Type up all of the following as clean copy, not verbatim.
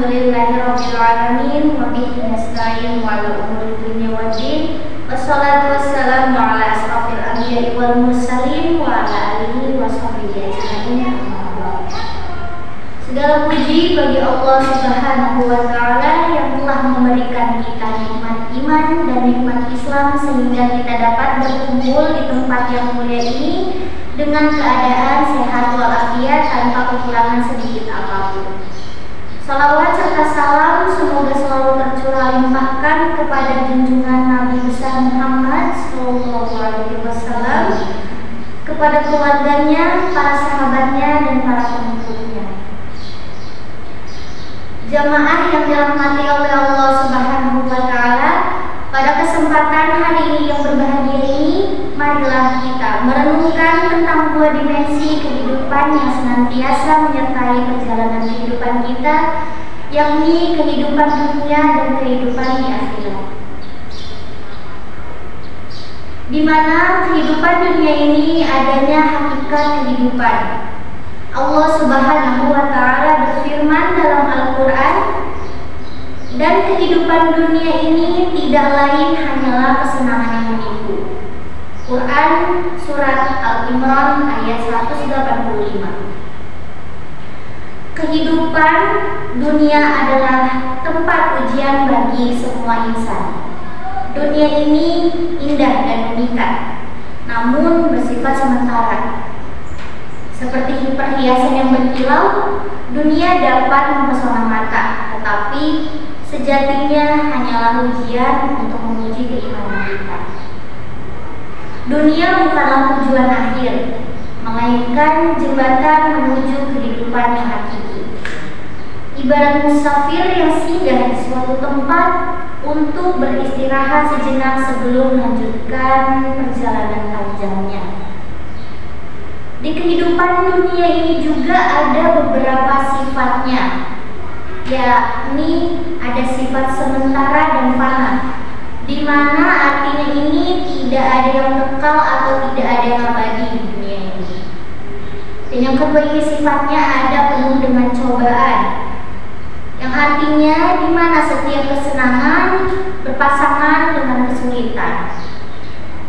Alhamdulillahirabbil alamin wa bihi nasta'in wa ala umuri dunya waddin. Wassalatu wassalamu ala asrofil anbiya'i wal mursalin wa ala alihi wa sahbihi ajma'in. Segala puji bagi Allah Subhanahu wa taala yang telah memberikan kita nikmat iman dan nikmat Islam sehingga kita dapat berkumpul di tempat yang mulia ini dengan keadaan sehat walafiat tanpa kekurangan sedikit apapun. Salawat serta salam semoga selalu tercurah limpahkan kepada junjungan Nabi besar Muhammad SAW, kepada keluarganya, para sahabatnya, dan para pengikutnya. Jamaah yang dirahmati oleh Allah Subhanahu wa taala, pada kesempatan hari ini yang berbahagia ini, marilah kita merenungkan tentang dua dimensi kehidupan yang senantiasa menyertai perjalanan kehidupan kita, yakni kehidupan dunia dan kehidupan di akhirat. Di mana kehidupan dunia ini adanya hakikat kehidupan. Allah Subhanahu wa taala berfirman dalam Al-Qur'an, dan kehidupan dunia ini tidak lain hanyalah kesenangan yang menipu. Quran Surat Al-Imran ayat 185. Kehidupan dunia adalah tempat ujian bagi semua insan. Dunia ini indah dan memikat, namun bersifat sementara. Seperti perhiasan yang berkilau, dunia dapat mempesona mata, tetapi sejatinya hanyalah ujian untuk menguji keimanan kita. Dunia bukanlah tujuan akhir, melainkan jembatan menuju kehidupan yang hakiki. Ibarat musafir yang singgah di suatu tempat untuk beristirahat sejenak sebelum melanjutkan perjalanan panjangnya. Di kehidupan dunia ini juga ada beberapa sifatnya, yakni ada sifat sementara dan fana, di mana artinya ini tidak ada yang kekal atau tidak ada yang abadi di dunia ini. Dan yang kedua ini sifatnya ada penuh dengan cobaan, yang artinya di mana setiap kesenangan berpasangan dengan kesulitan.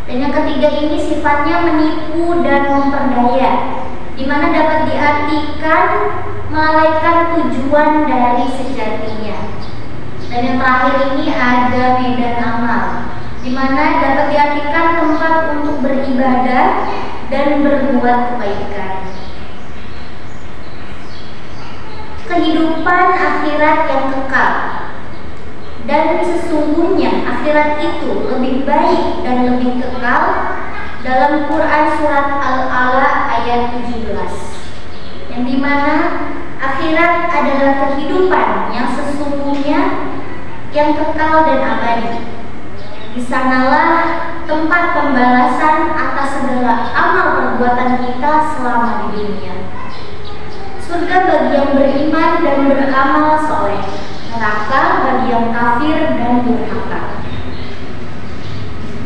Dan yang ketiga ini sifatnya menipu dan memperdaya, di mana dapat diartikan melalaikan tujuan dari sejatinya. Dan yang terakhir ini ada medan amal, di mana dapat diartikan tempat untuk beribadah dan berbuat kebaikan. Kehidupan akhirat yang kekal, dan sesungguhnya akhirat itu lebih baik dan lebih kekal dalam Quran Surat Al-A'la ayat 17, yang dimana akhirat adalah kehidupan yang sesungguhnya yang kekal dan abadi. Di sanalah tempat pembalasan atas segala amal perbuatan kita selama di dunia. Surga bagi yang beriman dan beramal soleh, neraka bagi yang kafir dan durhaka.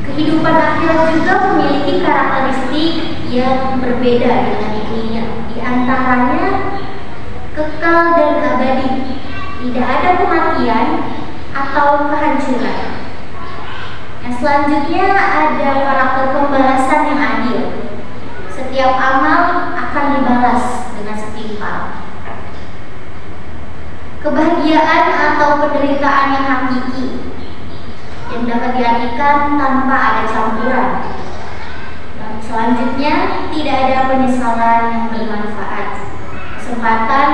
Kehidupan akhirat juga memiliki karakteristik yang berbeda dengan dunia. Di antaranya kekal dan abadi, tidak ada kematian atau kehancuran. Yang selanjutnya ada karakter pembalasan yang adil. Setiap amal akan dibalas dengan setimpal. Kebahagiaan atau penderitaan yang hakiki, yang dapat diartikan tanpa ada campuran. Dan selanjutnya tidak ada penyesalan yang bermanfaat, kesempatan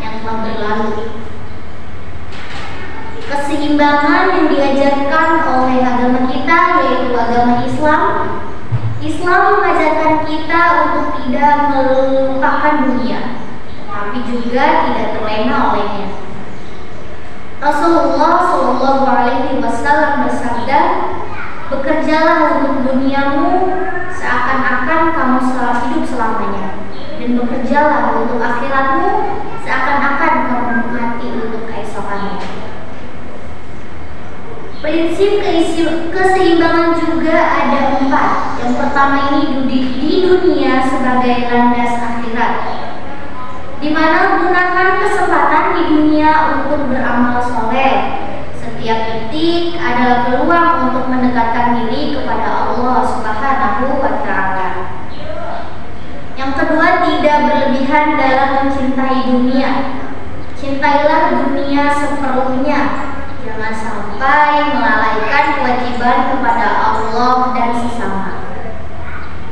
yang telah berlalu. Keseimbangan yang diajarkan oleh agama kita, yaitu agama Islam. Islam mengajarkan kita untuk tidak melupakan dunia, tapi juga tidak terlena olehnya. Rasulullah SAW bersabda, bekerjalah untuk duniamu seakan-akan kamu hidup selamanya, dan bekerjalah untuk akhiratmu seakan-akan kamu mati untuk keesokannya. Prinsip keseimbangan juga ada 4. Yang pertama ini di dunia sebagai landas akhirat, di mana gunakan kesempatan di dunia untuk beramal berlebihan dalam mencintai dunia. Cintailah dunia sepenuhnya. Jangan sampai melalaikan kewajiban kepada Allah dan sesama.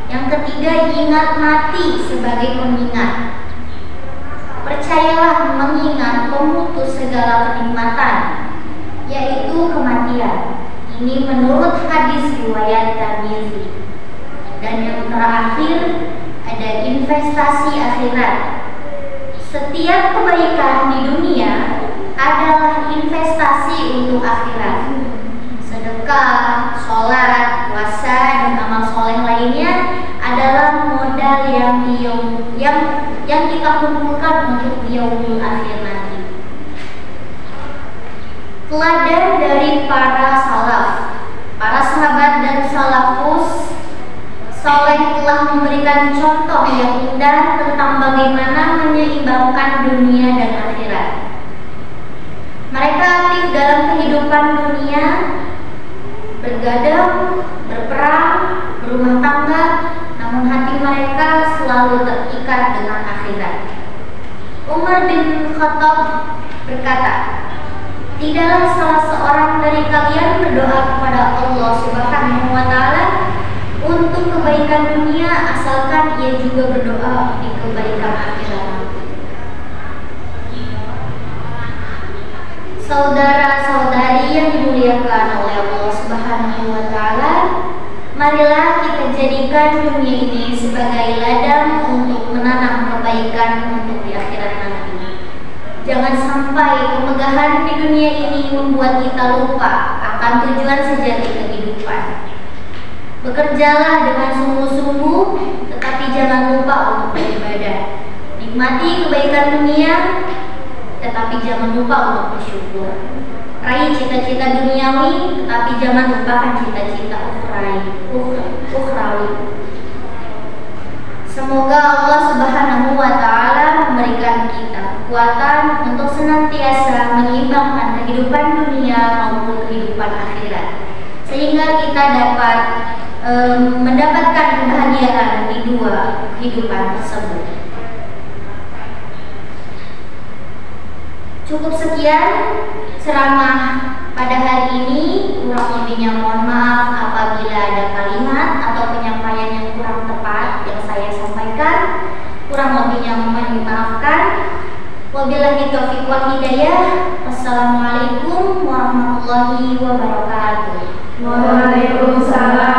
Yang ketiga, ingat mati sebagai pengingat. Percayalah mengingat pemutus segala kenikmatan, yaitu kematian. Ini menurut hadis riwayat Tirmidzi. Dan yang terakhir ada investasi akhirat. Setiap kebaikan di dunia adalah investasi untuk akhirat. Sedekah, sholat, puasa, dan amal soleh lainnya adalah modal yang kita kumpulkan untuk yaumul akhir nanti. Teladan dari para salaf, para sahabat dan salafus soleh telah memberikan contoh yang indah tentang bagaimana menyeimbangkan dunia dan akhirat. Mereka aktif dalam kehidupan dunia, bergadang, berperang, berumah tangga, namun hati mereka selalu terikat dengan akhirat. Umar bin Khattab berkata, tidaklah salah seorang dari kalian berdoa kepada Allah Subhanahu wa Ta'ala untuk kebaikan dunia asalkan ia juga berdoa di kebaikan akhirat. Saudara-saudari yang dimuliakan oleh Allah Subhanahu wa Ta'ala, marilah kita jadikan dunia ini sebagai ladang untuk menanam kebaikan untuk di akhirat nanti. Jangan sampai kemegahan di dunia ini membuat kita lupa akan tujuan sejati kehidupan. Bekerjalah dengan sungguh-sungguh, tetapi jangan lupa untuk beribadah. Nikmati kebaikan dunia, tetapi jangan lupa untuk bersyukur. Raih cita-cita duniawi, tetapi jangan lupakan cita-cita ukhrawi. Semoga Allah Subhanahu wa Ta'ala memberikan kita kekuatan untuk senantiasa menyeimbangkan kehidupan dunia maupun kehidupan akhirat, sehingga kita dapat mendapatkan kebahagiaan di dua kehidupan tersebut. Cukup sekian ceramah pada hari ini. Kurang lebihnya mohon maaf apabila ada kalimat atau penyampaian yang kurang tepat yang saya sampaikan. Kurang lebihnya mohon dimaafkan. Wabillahi taufiq wal hidayah. Wassalamualaikum warahmatullahi wabarakatuh. Waalaikumsalam